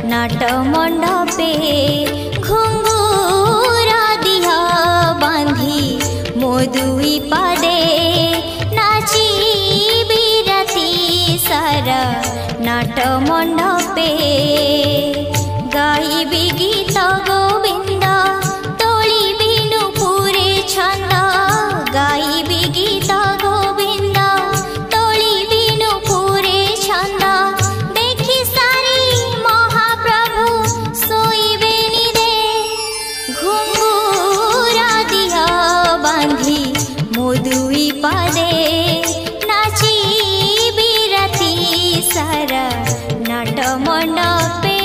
नाट मंडपे घुंगुरा दिहा बांधी मो दुई पादे नाची बिराती सारा नाट मंडपे गाइबी गीत गोविंद तोली बिनु पूरे छंद गाइबी गीत गोविंद तोली बिनु पूरे छंद देखी सारी महाप्रभु सोईबे निदे घुंगुरा दिहा बांधी मो दुई पादे नाची बिराती सारा नाट मंडपे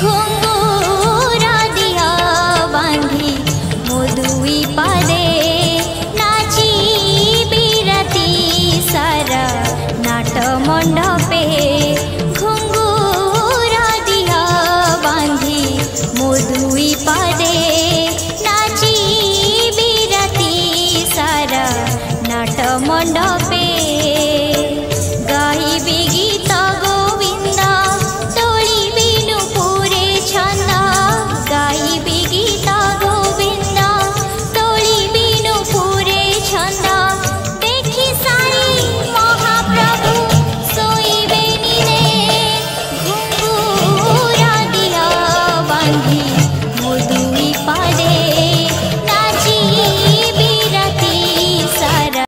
घुंगुरा दिहा बांधी मो दुई पादे नाची बिराती सारा नाट मंडपे घुंगुरा दिहा बांधी मो दुई पादे।